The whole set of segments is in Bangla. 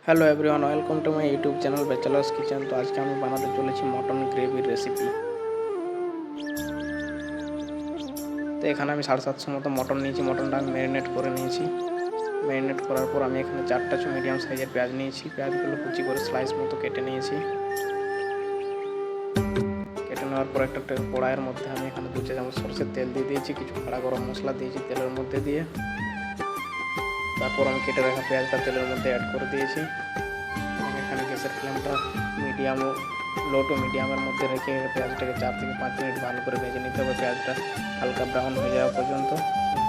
Hello everyone, welcome to my YouTube channel bachelor's kitchen. তো আজকে আমি বানাতে চলেছি মটন গ্রেভির রেসিপি। তো এখানে আমি 750 মতো মটন নিয়েছি। মটনটা আমি ম্যারিনেট করে নিয়েছি। ম্যারিনেট করার পর আমি এখানে 4টা মিডিয়াম সাইজের পেঁয়াজ নিয়েছি। পেঁয়াজগুলো কুচি করে স্লাইস মতো কেটে নিয়েছি। কেটে নেওয়ার পর একটা কড়াইয়ের মধ্যে আমি এখানে 2 চামচ সরষের তেল দিয়ে দিয়েছি। কিছু খাড়া গরম মশলা দিয়েছি তেলের মধ্যে দিয়ে। তারপর আমি কেটে রাখা পেঁয়াজটা তেলের মধ্যে অ্যাড করে দিয়েছি। এখানে গ্যাসের ফ্লেমটা মিডিয়াম লো টু মিডিয়ামের মধ্যে রেখে পেঁয়াজটাকে 4 থেকে 5 মিনিট ভালো করে ভেজে নিতে হবে। পেঁয়াজটা হালকা ব্রাউন হয়ে যাওয়া পর্যন্ত।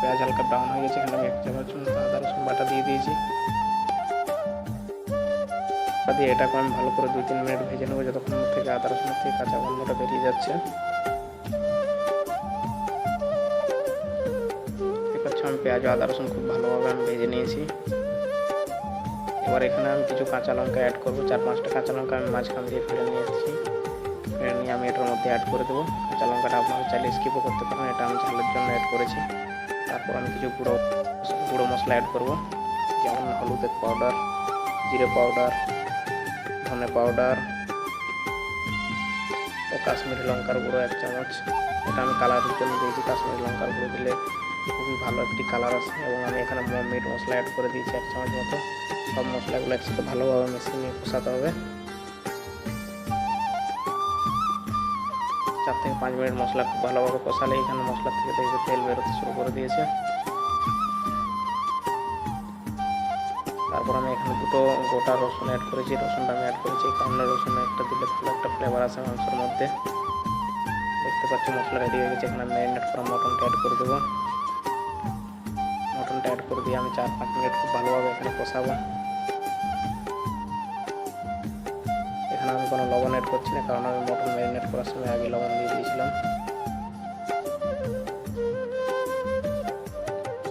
পেঁয়াজ হালকা ব্রাউন হয়ে গেছে। এখানে আমি 1 চামচ আদা রসুন বাটা দিয়ে দিয়েছি। দিয়ে এটাকে আমি ভালো করে 2-3 মিনিট ভেজে নেবো, যতক্ষণ থেকে আদা রসুনের থেকে কাঁচা গন্ধটা বেরিয়ে যাচ্ছে। দেখতে পাচ্ছি আমি পেঁয়াজ ও আদা রসুন খুব ভালোভাবে আমি ভেজে নিয়েছি। এবার এখানে আমি কিছু কাঁচা লঙ্কা অ্যাড করবো। 4-5টা কাঁচা লঙ্কা আমি মাঝখান দিয়ে ফেলে নিয়েছি। ফেলে নিয়ে আমি এটার মধ্যে অ্যাড করে দেবো। কাঁচা লঙ্কাটা আপনারা চাইলে স্কিপও করতে পারেন, এটা আমি ঝালের জন্য অ্যাড করেছি। তারপর আমি কিছু গুঁড়ো মশলা অ্যাড করবো, যেমন হলুদের পাউডার, জিরে পাউডার, ধনে পাউডার ও কাশ্মীরি লঙ্কার গুঁড়ো 1 চামচ। এটা আমি কালারের জন্য দিয়েছি। কাশ্মীরি লঙ্কার গুঁড়ো দিলে খুবই ভালো একটি কালার আসে। এবং আমি এখানে মিট মশলা অ্যাড করে দিয়েছি 1 চামচ মতো। সব মশলাগুলো একসাথে ভালোভাবে মিশিয়ে নিয়ে কষাতে হবে। 4 থেকে 5 মিনিট মশলা খুব ভালোভাবে কষালে এখানে মশলা থেকে দেখবে তেল বেরোতে শুরু করে দিয়েছে। তারপর আমি এখানে 2টো গোটা রসুন অ্যাড করেছি। রসুনটা আমি অ্যাড করেছি কারণ রসুন একটা দিলে ভালো একটা ফ্লেভার আসে মাংসের মধ্যে। দেখতে পাচ্ছি মশলা রেডি হয়ে গেছে। এখানে আমি ম্যারিনেট করা মটনটা অ্যাড করে দেবো। মটনটা অ্যাড করে দিয়ে আমি 4-5 মিনিট খুব ভালোভাবে এখানে কষাবো। এখানে আমি কোনো লবণ অ্যাড করছি না, কারণ আমি মটন ম্যারিনেট করার সময় আগে লবণ দিয়ে দিয়েছিলাম।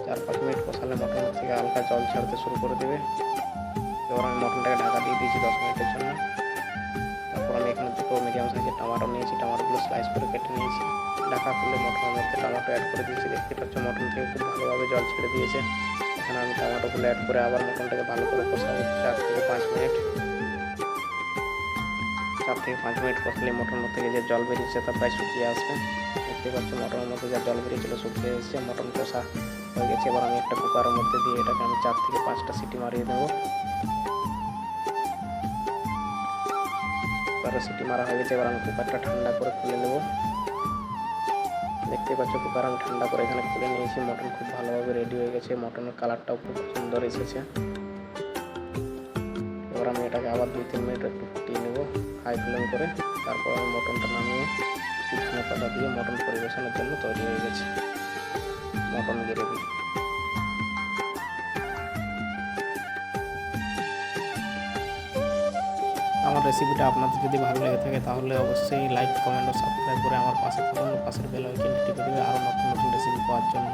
4-5 মিনিট কষালে মটন থেকে হালকা জল ছাড়তে শুরু করে দেবে। এবার আমি মটনটাকে ঢাকা দিয়ে দিয়েছি 10 মিনিটের জন্য। তারপর আমি এখানে 2টো মিডিয়াম সাইজের টমেটো নিয়েছি। টমেটোগুলো স্লাইস করে কেটে নিয়েছি। ঢাকা খুলে মটনের মধ্যে টমেটো অ্যাড করে দিয়েছি। দেখতে পাচ্ছ মটন থেকে খুব ভালোভাবে জল ছেড়ে দিয়েছে। এখানে আমি টমেটোগুলো অ্যাড করে আবার মটনটাকে ভালো করে কষাবো 4 থেকে 5 মিনিট। 4 থেকে 5 মিনিট কষালে মটনের থেকে যে জল বেরিয়েছে তা প্রায় শুকিয়ে আসবে। দেখতে পাচ্ছ মটনের মধ্যে যা জল বেরিয়েছিল শুকিয়ে এসেছে। মটন কষা হয়ে গেছে। এবার আমি একটা কুকারের মধ্যে দিয়ে এটাকে আমি 4 থেকে 5টা সিটি মারিয়ে দেবো। কুকারে সিটি মারা হয়ে গেছে। এবার আমি কুকারটা ঠান্ডা করে খুলে নেব। দেখতে পাচ্ছ কুকার আমি ঠান্ডা করে এখানে খুলে নিয়েছি। মটন খুব ভালোভাবে রেডি হয়ে গেছে। মটনের কালারটাও খুব সুন্দর এসেছে। এবার আমি এটাকে আবার 2-3 মিনিট একটু ফুটিয়ে নেব হাই ফ্লেম করে। তারপর আমি মটনটা নামিয়ে ধনে পাতা দিয়ে মটন পরিবেশনের জন্য তৈরি হয়ে গেছে মটন গ্রেভি। আমার রেসিপিটা আপনাদের যদি ভালো লেগে থাকে তাহলে অবশ্যই লাইক, কমেন্ট ও সাবস্ক্রাইব করে আমার পাশে থাকুন। পাশের বেল আইকনটি টিপে দেবে আরও নতুন নতুন রেসিপি পাওয়ার জন্য।